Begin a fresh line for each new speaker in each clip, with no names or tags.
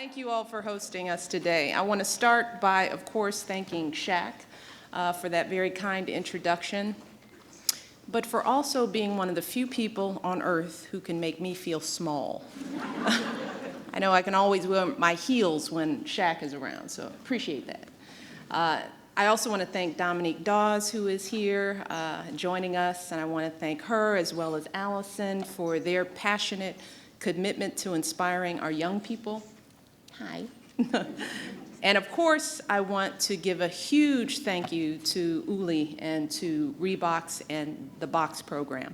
Thank you all for hosting us today. I want to start by, of course, thanking Shaq for that very kind introduction, but for also being one of the few people on earth who can make me feel small. I know I can always wear my heels when Shaq is around, so appreciate that. I also want to thank Dominique Dawes, who is here joining us, and I want to thank her as well as Allison for their passionate commitment to inspiring our young people. Hi. And of course, I want to give a huge thank you to Uli and to Reeboks and the Box program.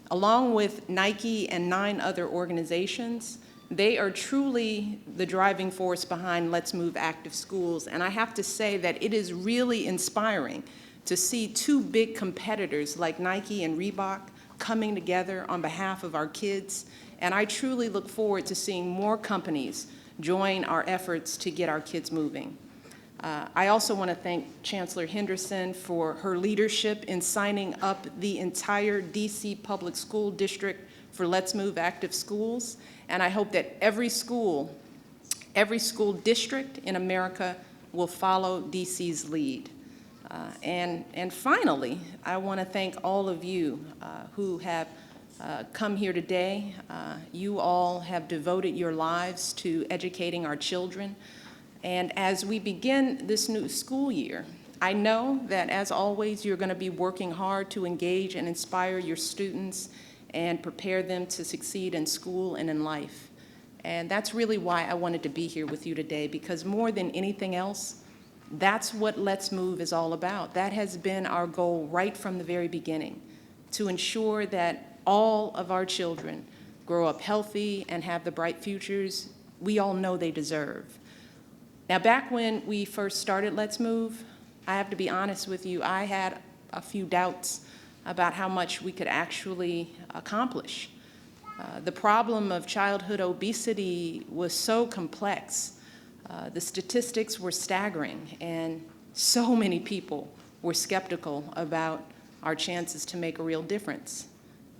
Along with Nike and 9 other organizations, they are truly the driving force behind Let's Move Active Schools. And I have to say that it is really inspiring to see 2 big competitors like Nike and Reebok coming together on behalf of our kids. And I truly look forward to seeing more companies join our efforts to get our kids moving. I also want to thank Chancellor Henderson for her leadership in signing up the entire DC Public School District for Let's Move Active Schools. And I hope that every school district in America will follow DC's lead. And finally, I want to thank all of you who have come here today. You all have devoted your lives to educating our children. And as we begin this new school year, I know that as always, you're going to be working hard to engage and inspire your students and prepare them to succeed in school and in life. And that's really why I wanted to be here with you today, because more than anything else, that's what Let's Move is all about. That has been our goal right from the very beginning, to ensure that all of our children grow up healthy and have the bright futures we all know they deserve. Now, back when we first started Let's Move, I have to be honest with you, I had a few doubts about how much we could actually accomplish. The problem of childhood obesity was so complex. The statistics were staggering, and so many people were skeptical about our chances to make a real difference.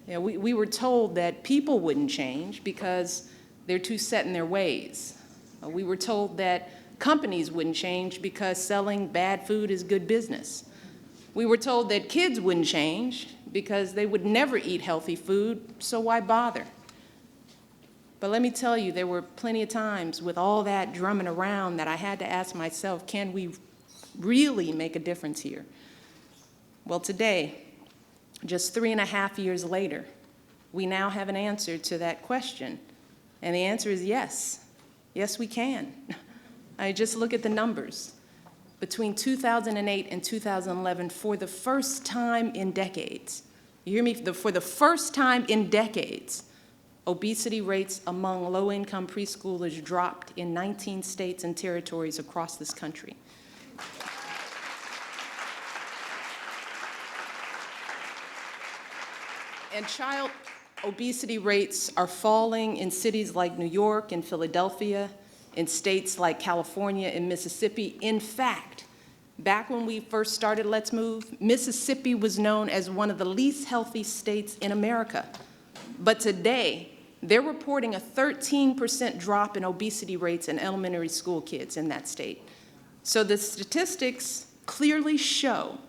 You know, we were told that people wouldn't change because they're too set in their ways. We were told that companies wouldn't change because selling bad food is good business. We were told that kids wouldn't change because they would never eat healthy food, so why bother? But let me tell you, there were plenty of times with all that drumming around that I had to ask myself, can we really make a difference here? Well, today, just 3.5 years later, we now have an answer to that question. And the answer is yes. Yes, we can. I just look at the numbers. Between 2008 and 2011, for the first time in decades, you hear me? For the first time in decades, obesity rates among low-income preschoolers dropped in 19 states and territories across this country. And child obesity rates are falling in cities like New York and Philadelphia, in states like California and Mississippi. In fact, back when we first started Let's Move, Mississippi was known as one of the least healthy states in America. But today, they're reporting a 13% drop in obesity rates in elementary school kids in that state. So the statistics clearly show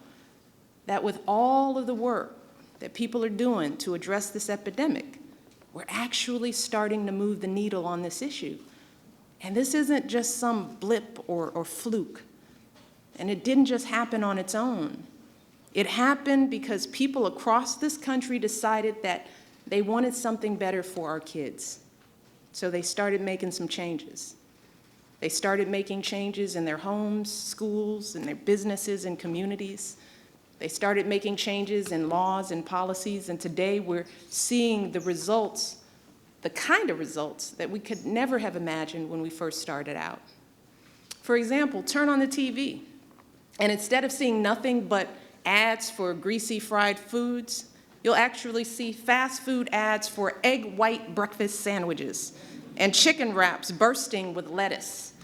that with all of the work that people are doing to address this epidemic, we're actually starting to move the needle on this issue. And this isn't just some blip or fluke. And it didn't just happen on its own. It happened because people across this country decided that they wanted something better for our kids. So they started making some changes. They started making changes in their homes, schools, and their businesses and communities. They started making changes in laws and policies, and today we're seeing the results, the kind of results that we could never have imagined when we first started out. For example, turn on the TV, and instead of seeing nothing but ads for greasy fried foods, you'll actually see fast food ads for egg white breakfast sandwiches and chicken wraps bursting with lettuce.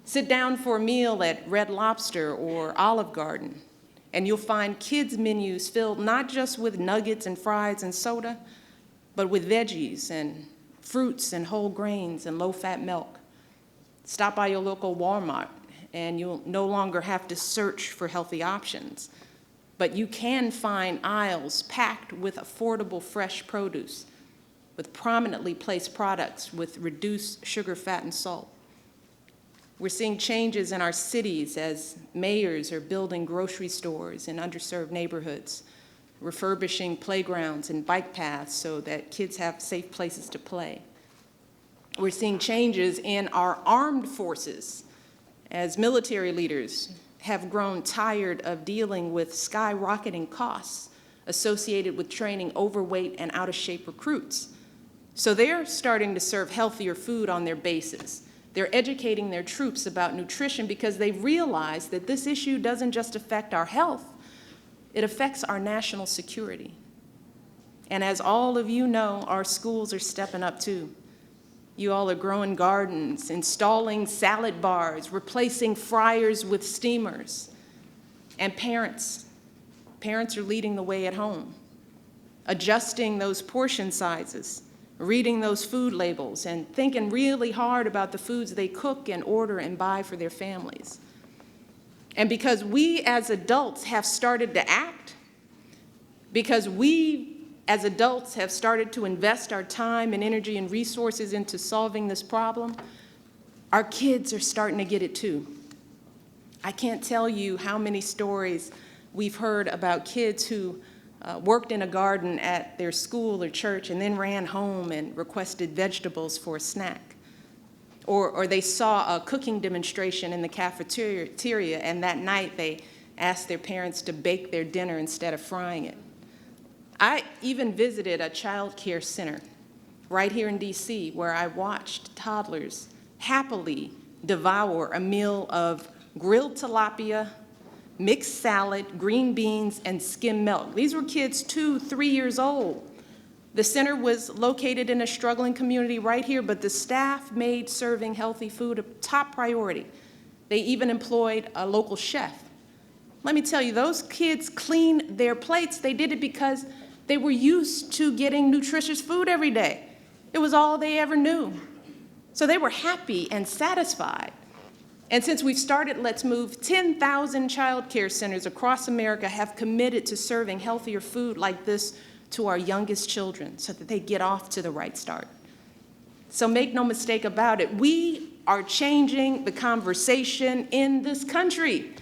Sit down for a meal at Red Lobster or Olive Garden, and you'll find kids' menus filled not just with nuggets and fries and soda, but with veggies and fruits and whole grains and low-fat milk. Stop by your local Walmart, and you'll no longer have to search for healthy options. But you can find aisles packed with affordable fresh produce, with prominently placed products with reduced sugar, fat, and salt. We're seeing changes in our cities as mayors are building grocery stores in underserved neighborhoods, refurbishing playgrounds and bike paths so that kids have safe places to play. We're seeing changes in our armed forces as military leaders have grown tired of dealing with skyrocketing costs associated with training overweight and out-of-shape recruits. So they're starting to serve healthier food on their bases. They're educating their troops about nutrition because they realize that this issue doesn't just affect our health, it affects our national security. And as all of you know, our schools are stepping up too. You all are growing gardens, installing salad bars, replacing fryers with steamers. And parents are leading the way at home, adjusting those portion sizes, reading those food labels, and thinking really hard about the foods they cook and order and buy for their families. And because we as adults have started to act, because we as adults have started to invest our time and energy and resources into solving this problem, our kids are starting to get it too. I can't tell you how many stories we've heard about kids who worked in a garden at their school or church and then ran home and requested vegetables for a snack. Or they saw a cooking demonstration in the cafeteria, and that night they asked their parents to bake their dinner instead of frying it. I even visited a child care center right here in DC where I watched toddlers happily devour a meal of grilled tilapia, mixed salad, green beans, and skim milk. These were kids 2, 3 years old. The center was located in a struggling community right here, but the staff made serving healthy food a top priority. They even employed a local chef. Let me tell you, those kids cleaned their plates. They did it because they were used to getting nutritious food every day. It was all they ever knew. So they were happy and satisfied. And since we've started Let's Move, 10,000 child care centers across America have committed to serving healthier food like this to our youngest children so that they get off to the right start. So make no mistake about it, we are changing the conversation in this country.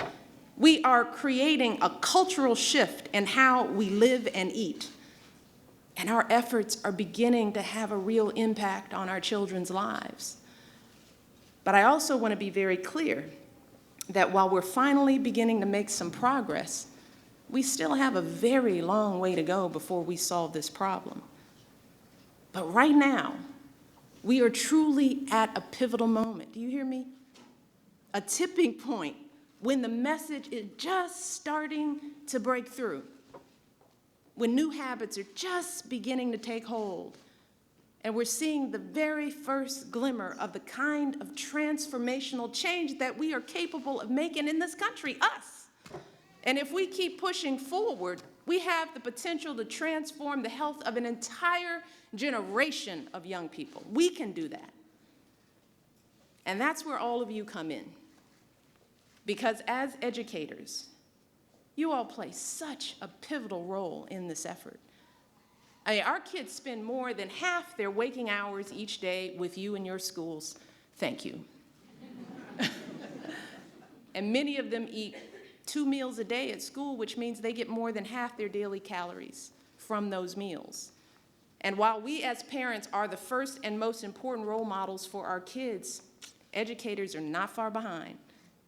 We are creating a cultural shift in how we live and eat. And our efforts are beginning to have a real impact on our children's lives. But I also want to be very clear that while we're finally beginning to make some progress, we still have a very long way to go before we solve this problem. But right now, we are truly at a pivotal moment. Do you hear me? A tipping point when the message is just starting to break through, when new habits are just beginning to take hold, and we're seeing the very first glimmer of the kind of transformational change that we are capable of making in this country, us. And if we keep pushing forward, we have the potential to transform the health of an entire generation of young people. We can do that. And that's where all of you come in. Because as educators, you all play such a pivotal role in this effort. I mean, our kids spend more than half their waking hours each day with you in your schools. Thank you. And many of them eat 2 meals a day at school, which means they get more than half their daily calories from those meals. And while we as parents are the first and most important role models for our kids, educators are not far behind.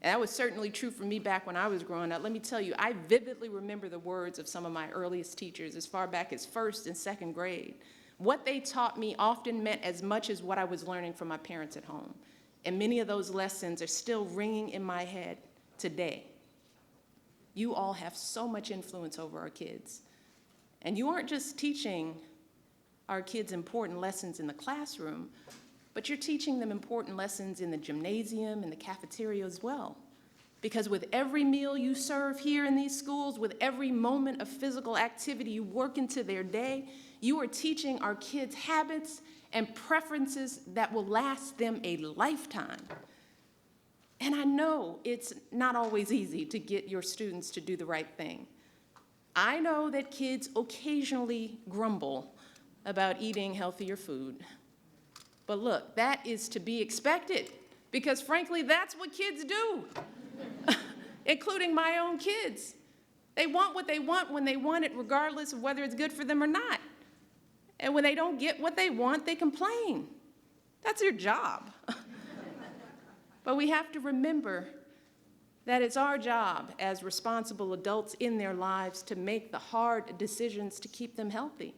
And that was certainly true for me back when I was growing up. Let me tell you, I vividly remember the words of some of my earliest teachers as far back as 1st and 2nd grade. What they taught me often meant as much as what I was learning from my parents at home. And many of those lessons are still ringing in my head today. You all have so much influence over our kids. And you aren't just teaching our kids important lessons in the classroom, but you're teaching them important lessons in the gymnasium and the cafeteria as well. Because with every meal you serve here in these schools, with every moment of physical activity you work into their day, you are teaching our kids habits and preferences that will last them a lifetime. And I know it's not always easy to get your students to do the right thing. I know that kids occasionally grumble about eating healthier food. But look, that is to be expected, because frankly, that's what kids do, including my own kids. They want what they want when they want it, regardless of whether it's good for them or not. And when they don't get what they want, they complain. That's their job. But we have to remember that it's our job as responsible adults in their lives to make the hard decisions to keep them healthy.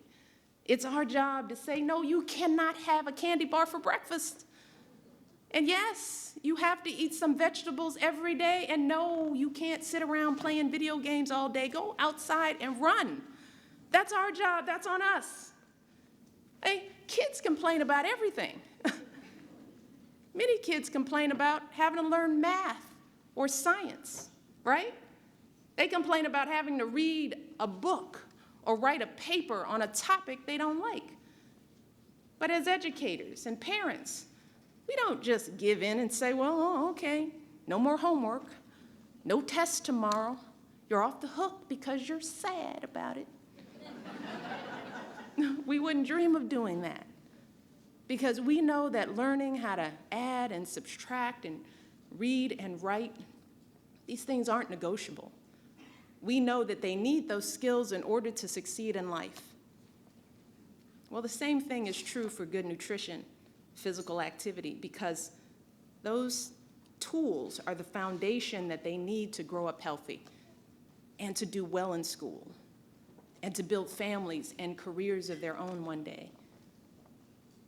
It's our job to say, no, you cannot have a candy bar for breakfast. And yes, you have to eat some vegetables every day. And no, you can't sit around playing video games all day. Go outside and run. That's our job. That's on us. Hey, kids complain about everything. Many kids complain about having to learn math or science, right? They complain about having to read a book or write a paper on a topic they don't like. But as educators and parents, we don't just give in and say, well, okay, no more homework, no test tomorrow, you're off the hook because you're sad about it. We wouldn't dream of doing that, because we know that learning how to add and subtract and read and write, these things aren't negotiable. We know that they need those skills in order to succeed in life. Well, the same thing is true for good nutrition, physical activity, because those tools are the foundation that they need to grow up healthy and to do well in school and to build families and careers of their own one day.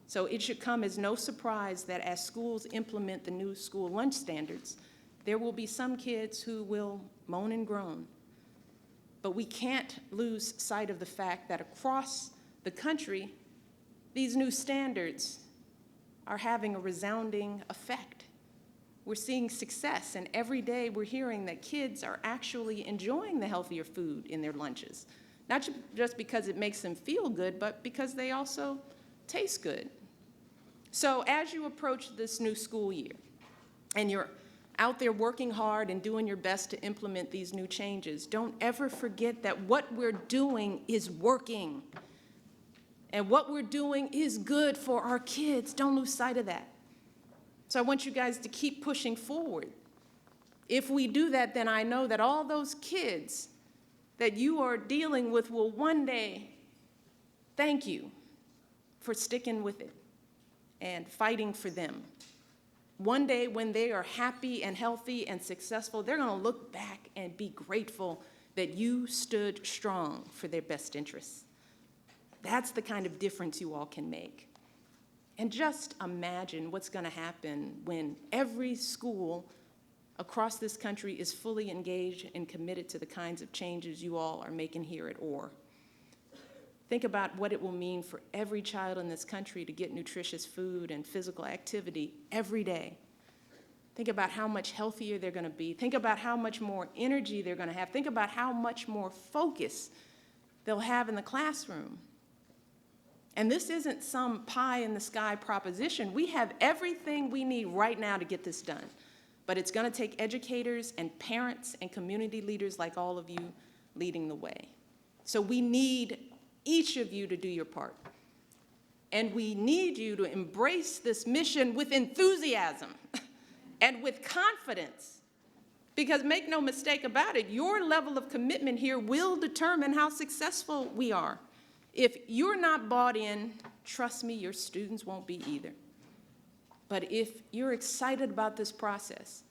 So it should come as no surprise that as schools implement the new school lunch standards, there will be some kids who will moan and groan. But we can't lose sight of the fact that across the country, these new standards are having a resounding effect. We're seeing success, and every day we're hearing that kids are actually enjoying the healthier food in their lunches, not just because it makes them feel good, but because they also taste good. So as you approach this new school year, and you're out there working hard and doing your best to implement these new changes, don't ever forget that what we're doing is working. And what we're doing is good for our kids. Don't lose sight of that. So I want you guys to keep pushing forward. If we do that, then I know that all those kids that you are dealing with will one day thank you for sticking with it and fighting for them. One day when they are happy and healthy and successful, they're going to look back and be grateful that you stood strong for their best interests. That's the kind of difference you all can make. And just imagine what's going to happen when every school across this country is fully engaged and committed to the kinds of changes you all are making here at OR. Think about what it will mean for every child in this country to get nutritious food and physical activity every day. Think about how much healthier they're going to be. Think about how much more energy they're going to have. Think about how much more focus they'll have in the classroom. And this isn't some pie-in-the-sky proposition. We have everything we need right now to get this done. But it's going to take educators and parents and community leaders like all of you leading the way. So we need each of you to do your part. And we need you to embrace this mission with enthusiasm and with confidence. Because make no mistake about it, your level of commitment here will determine how successful we are. If you're not bought in, trust me, your students won't be either. But if you're excited about this process,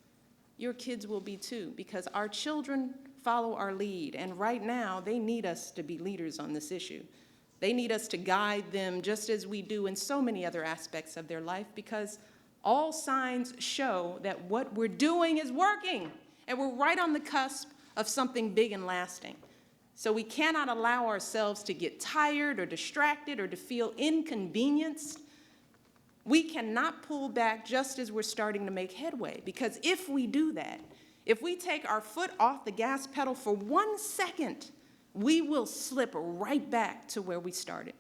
your kids will be too, because our children follow our lead, and right now they need us to be leaders on this issue. They need us to guide them just as we do in so many other aspects of their life, because all signs show that what we're doing is working, and we're right on the cusp of something big and lasting. So we cannot allow ourselves to get tired or distracted or to feel inconvenienced. We cannot pull back just as we're starting to make headway, because if we do that, if we take our foot off the gas pedal for 1 second, we will slip right back to where we started.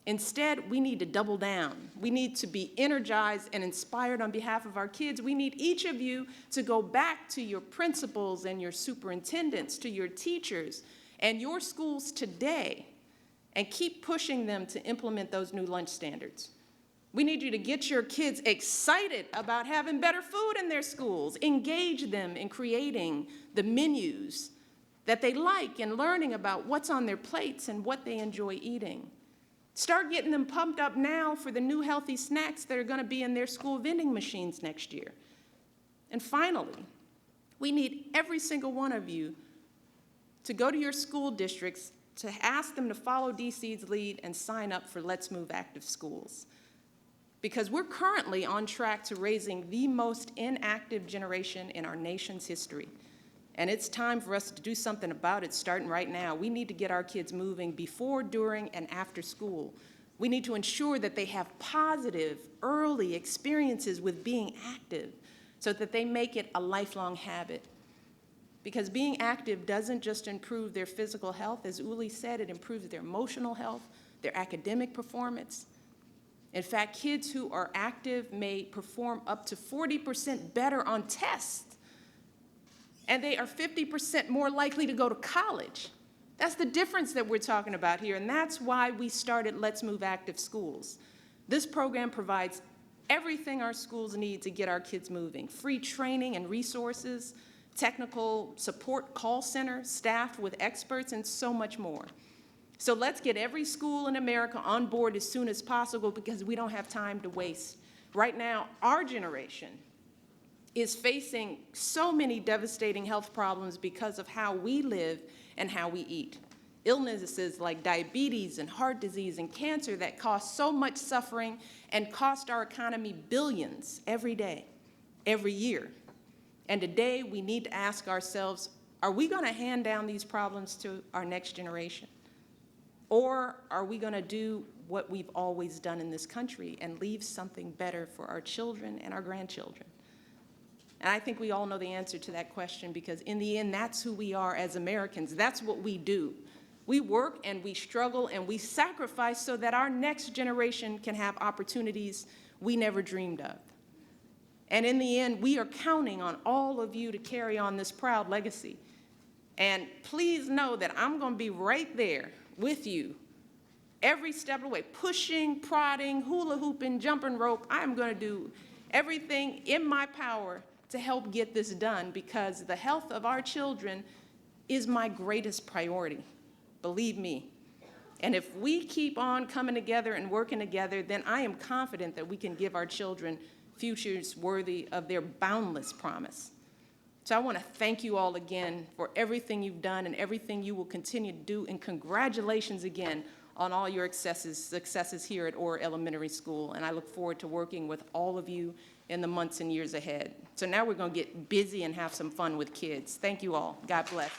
Instead, we need to double down. We need to be energized and inspired on behalf of our kids. We need each of you to go back to your principals and your superintendents, to your teachers and your schools today, and keep pushing them to implement those new lunch standards. We need you to get your kids excited about having better food in their schools, engage them in creating the menus that they like and learning about what's on their plates and what they enjoy eating. Start getting them pumped up now for the new healthy snacks that are going to be in their school vending machines next year. And finally, we need every single one of you to go to your school districts to ask them to follow DC's lead and sign up for Let's Move Active Schools. Because we're currently on track to raising the most inactive generation in our nation's history. And it's time for us to do something about it starting right now. We need to get our kids moving before, during, and after school. We need to ensure that they have positive, early experiences with being active so that they make it a lifelong habit. Because being active doesn't just improve their physical health. As Uli said, it improves their emotional health, their academic performance. In fact, kids who are active may perform up to 40% better on tests. And they are 50% more likely to go to college. That's the difference that we're talking about here, and that's why we started Let's Move Active Schools. This program provides everything our schools need to get our kids moving: free training and resources, technical support call center staffed with experts, and so much more. So let's get every school in America on board as soon as possible, because we don't have time to waste. Right now, our generation is facing so many devastating health problems because of how we live and how we eat. Illnesses like diabetes and heart disease and cancer that cause so much suffering and cost our economy billions every day, every year. And today we need to ask ourselves, are we going to hand down these problems to our next generation? Or are we going to do what we've always done in this country and leave something better for our children and our grandchildren? And I think we all know the answer to that question, because in the end, that's who we are as Americans. That's what we do. We work and we struggle and we sacrifice so that our next generation can have opportunities we never dreamed of. And in the end, we are counting on all of you to carry on this proud legacy. And please know that I'm going to be right there with you every step of the way, pushing, prodding, hula hooping, jumping rope. I'm going to do everything in my power to help get this done, because the health of our children is my greatest priority, believe me. And if we keep on coming together and working together, then I am confident that we can give our children futures worthy of their boundless promise. So I want to thank you all again for everything you've done and everything you will continue to do, and congratulations again on all your successes here at Orr Elementary School, and I look forward to working with all of you in the months and years ahead. So now we're going to get busy and have some fun with kids. Thank you all. God bless.